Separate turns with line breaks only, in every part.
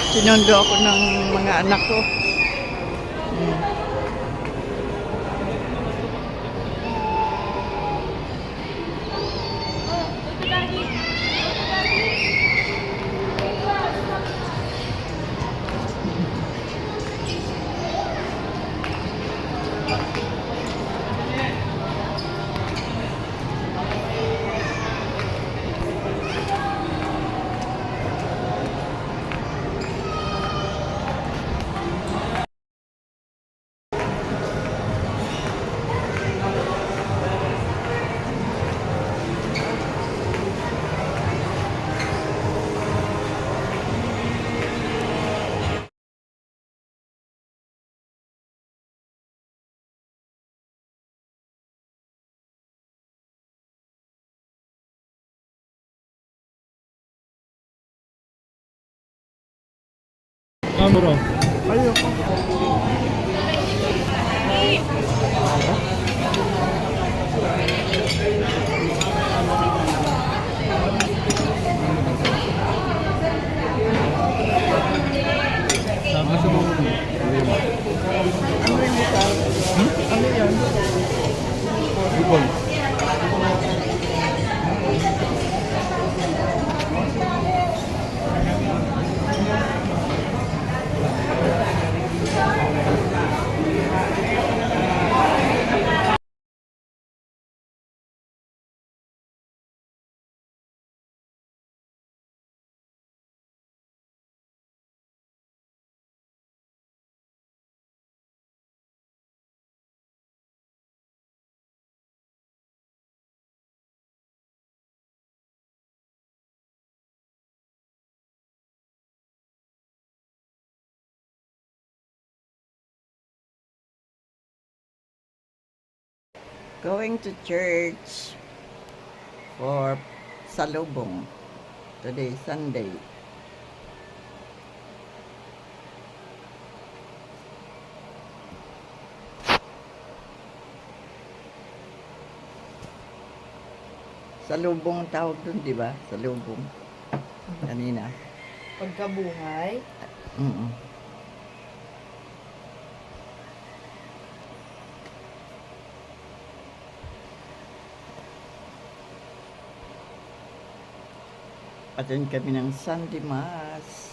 Sinundo ako ng mga anak ko.
Bro.
Ayoko.
Sama sa mga
Ano yung mukha? Ano yan?
Bukol.
Going to church for Salubong. Today, Sunday. Salubong ang tawag dun, di ba? Salubong. Kanina.
Pagkabuhay.
Mm-mm. Attend kami ng Sunday Mass.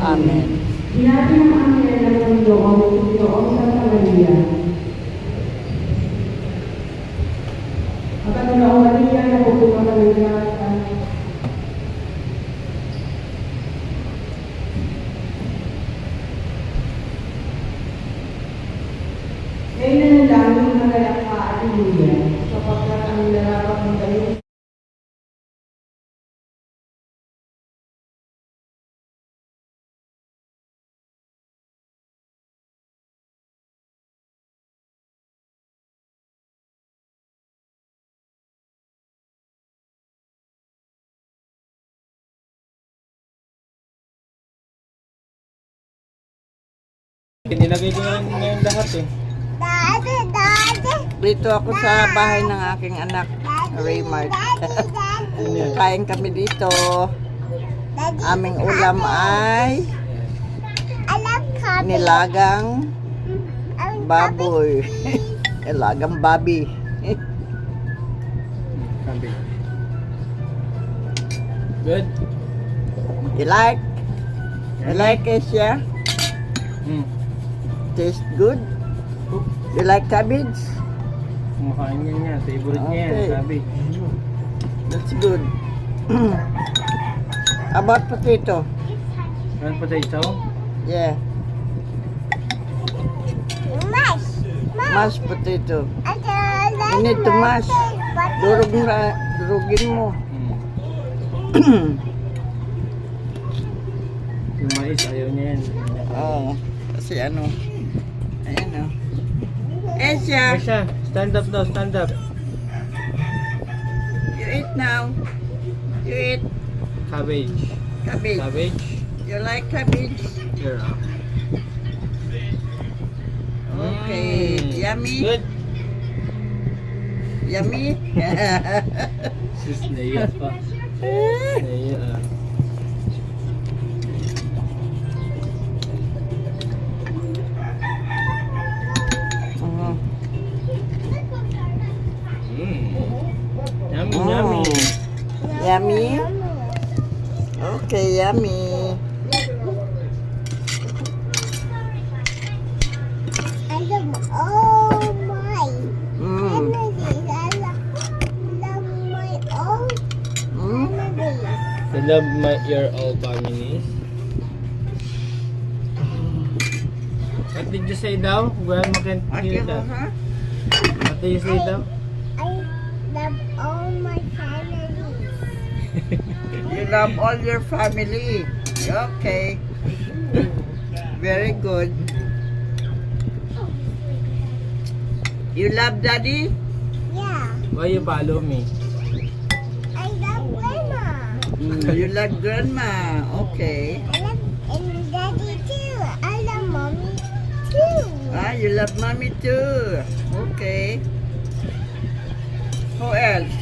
Amen.
Sinabi ng anghel ng Panginoon sa Maria. At ang Panginoong Maria na pupuno ng Diyos. Ngayon na ng daming magalak ka at Maria, sapagkat ang narapat ng kayo.
Nilagay ko na ngayon lahat eh.
Dito ako sa bahay ng aking anak, Raymart. Kain kami dito. Aming ulam ay nilagang baboy. Nilagang babi.
Kambing. Good.
You like? You like it, yeah?
Hmm.
Taste good? You like cabbage?
Kumakain niya niya. Favorite niya yan.
Okay.
Sabi.
That's good. About potato?
Ano potato?
Yeah. Mashed potato. You need to mash. Durugin mo.
Hmm. Yung mais, ayaw niya yan.
Oo. Kasi ano. Ayan o. Esya,
Aisha, stand up daw, stand up.
you eat now. You eat
Cabbage.
cabbage.
Cabbage?
You like cabbage?
Here, ah.
Okay.
Mm.
Yummy?
Good.
Yummy?
Sis, naiyak pa. Naiyak, ah.
Oo.
Mm. Yummy,
Mm.
yummy.
Yummy? Okay, yummy. Mm. Mm.
I love your all families. What did you say daw? Grandma can't hear
Okay,
that.
huh?
What did you say daw?
You love all your family. Okay. Very good. You love daddy?
Why you follow me?
You love grandma. Okay. Ah, you love mommy too. Okay. Who else?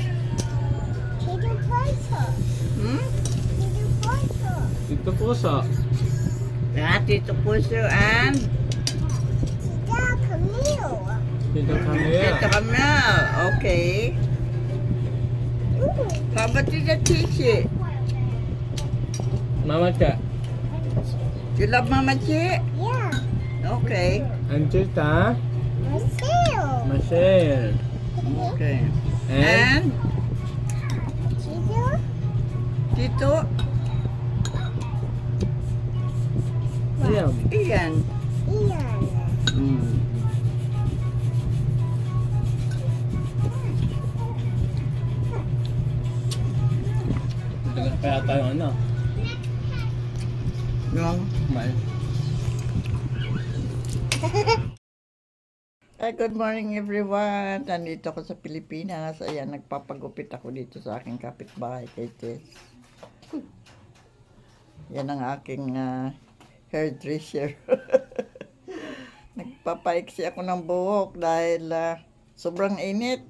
Hmm?
Dito po sa.
Ah, Tito Puso and
Dito kami.
Tito Camel. Okay. How about Tita Chichi?
Mama ka.
You love Mama Chi? Okay.
And tita. Michelle.
Okay.
And?
And Tito
Liam.
Ian. Mm.
Dagan pa yata yung ano.
Yung
Mal.
Good morning everyone. Nandito ako sa Pilipinas. Ayan, nagpapagupit ako dito sa aking kapitbahay kay Tess. Yan ang aking hairdresser. Nagpapaiksi ako ng buhok dahil sobrang init.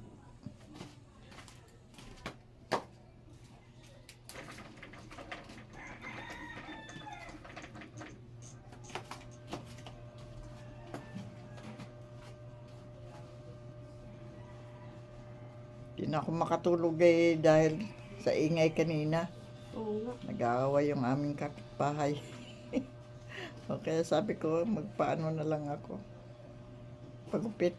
Hindi na ako makatulog dahil sa ingay kanina. Nag-aaway yung aming kapitbahay. Okay, sabi ko, magpaano na lang ako. Pagupit.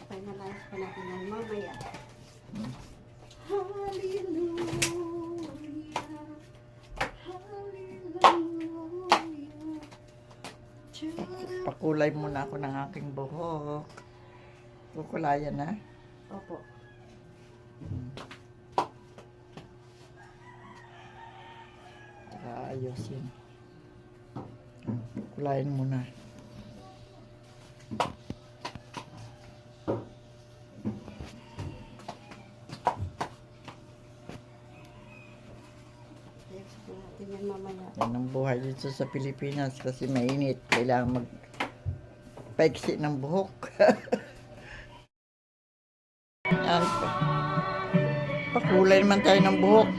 Finalize pa natin yan mamaya. Hallelujah. Hallelujah.
Pakulay muna ako ng aking buhok. Kukulayan na.
Opo.
Ayusin. Kukulayan muna.
Next pa natin yan mamaya.
Yan ang buhay dito sa Pilipinas kasi mainit. Kailangan magpaiksi ng buhok. Yan. Pakulay naman tayo ng buhok.